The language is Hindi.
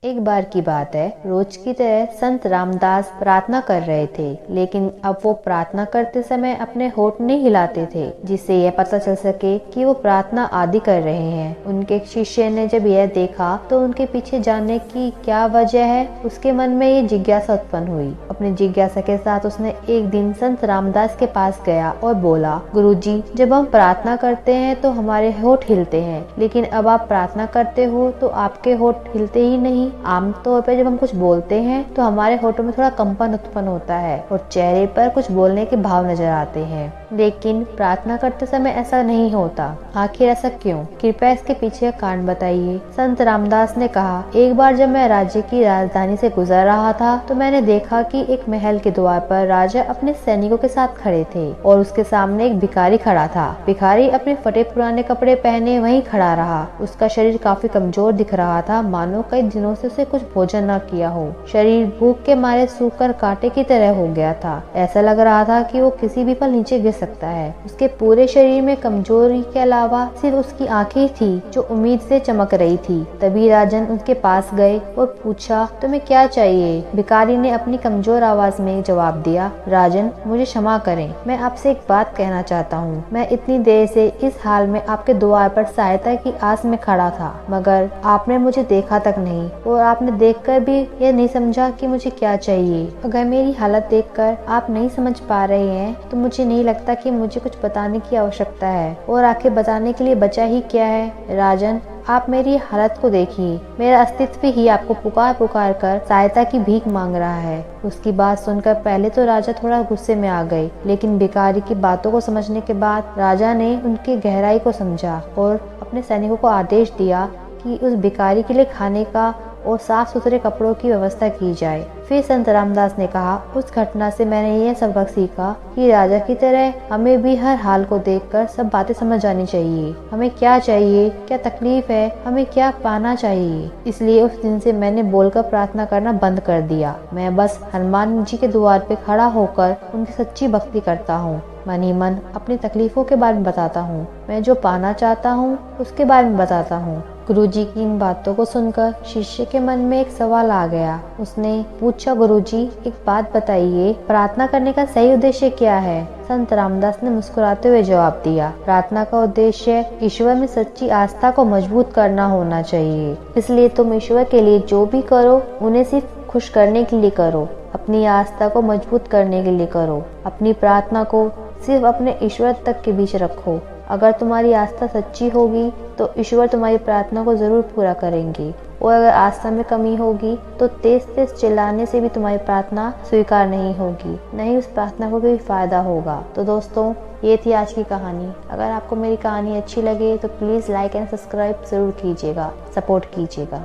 एक बार की बात है, रोज की तरह संत रामदास प्रार्थना कर रहे थे, लेकिन अब वो प्रार्थना करते समय अपने होठ नहीं हिलाते थे, जिससे यह पता चल सके कि वो प्रार्थना आदि कर रहे हैं। उनके शिष्य ने जब यह देखा तो उनके पीछे जानने की क्या वजह है, उसके मन में ये जिज्ञासा उत्पन्न हुई। अपनी जिज्ञासा के साथ उसने एक दिन संत रामदास के पास गया और बोला, गुरुजी, जब हम प्रार्थना करते हैं तो हमारे होठ हिलते हैं, लेकिन अब आप प्रार्थना करते हो तो आपके होठ हिलते ही नहीं। आमतौर पर जब हम कुछ बोलते हैं तो हमारे होठों में थोड़ा कंपन उत्पन्न होता है और चेहरे पर कुछ बोलने के भाव नजर आते हैं, लेकिन प्रार्थना करते समय ऐसा नहीं होता। आखिर ऐसा क्यों? कृपया इसके पीछे का कारण बताइए। संत रामदास ने कहा, एक बार जब मैं राज्य की राजधानी से गुजर रहा था तो मैंने देखा कि एक महल के द्वार पर राजा अपने सैनिकों के साथ खड़े थे और उसके सामने एक भिखारी खड़ा था। भिखारी अपने फटे पुराने कपड़े पहने वहीं खड़ा रहा। उसका शरीर काफी कमजोर दिख रहा था, मानो कई दिनों से उसे कुछ भोजन न किया हो। शरीर भूख के मारे सूखकर कांटे की तरह हो गया था। ऐसा लग रहा था कि वो किसी भी पल नीचे गिर सकता है। उसके पूरे शरीर में कमजोरी के अलावा सिर्फ उसकी आंखें थी जो उम्मीद से चमक रही थी। तभी राजन उसके पास गए और पूछा, तुम्हें क्या चाहिए? भिखारी ने अपनी कमजोर आवाज में जवाब दिया, राजन, मुझे क्षमा करें, मैं आपसे एक बात कहना चाहता हूँ। मैं इतनी देर से इस हाल में आपके द्वार पर सहायता की आस में खड़ा था, मगर आपने मुझे देखा तक नहीं और आपने देखकर भी यह नहीं समझा कि मुझे क्या चाहिए। अगर मेरी हालत देखकर आप नहीं समझ पा रहे हैं तो मुझे नहीं लगता कि मुझे कुछ बताने की आवश्यकता है, और आखिर बताने के लिए बचा ही क्या है। राजन, आप मेरी हालत को देखिए, मेरा अस्तित्व ही आपको पुकार पुकार कर सहायता की भीख मांग रहा है। उसकी बात सुनकर पहले तो राजा थोड़ा गुस्से में आ गए, लेकिन भिखारी की बातों को समझने के बाद राजा ने उनकी गहराई को समझा और अपने सैनिकों को आदेश दिया कि उस भिखारी के लिए खाने का और साफ सुथरे कपड़ों की व्यवस्था की जाए। फिर संत रामदास ने कहा, उस घटना से मैंने यह सबक सीखा कि राजा की तरह हमें भी हर हाल को देखकर सब बातें समझ जानी चाहिए। हमें क्या चाहिए, क्या तकलीफ है, हमें क्या पाना चाहिए। इसलिए उस दिन से मैंने बोलकर प्रार्थना करना बंद कर दिया। मैं बस हनुमान जी के द्वार पे खड़ा होकर उनकी सच्ची भक्ति करता हूँ। मन ही मन अपनी तकलीफों के बारे में बताता हूँ। मैं जो पाना चाहता हूँ उसके बारे में बताता हूँ। गुरुजी की इन बातों को सुनकर शिष्य के मन में एक सवाल आ गया। उसने पूछा, गुरुजी, एक बात बताइए, प्रार्थना करने का सही उद्देश्य क्या है? संत रामदास ने मुस्कुराते हुए जवाब दिया, प्रार्थना का उद्देश्य ईश्वर में सच्ची आस्था को मजबूत करना होना चाहिए। इसलिए तुम ईश्वर के लिए जो भी करो उन्हें सिर्फ खुश करने के लिए करो, अपनी आस्था को मजबूत करने के लिए करो। अपनी प्रार्थना को सिर्फ अपने ईश्वर तक के बीच रखो। अगर तुम्हारी आस्था सच्ची होगी तो ईश्वर तुम्हारी प्रार्थना को जरूर पूरा करेंगे, और अगर आस्था में कमी होगी तो तेज तेज चिल्लाने से भी तुम्हारी प्रार्थना स्वीकार नहीं होगी, नहीं उस प्रार्थना को कोई फायदा होगा। तो दोस्तों, ये थी आज की कहानी। अगर आपको मेरी कहानी अच्छी लगे तो प्लीज़ लाइक एंड सब्सक्राइब जरूर कीजिएगा, सपोर्ट कीजिएगा।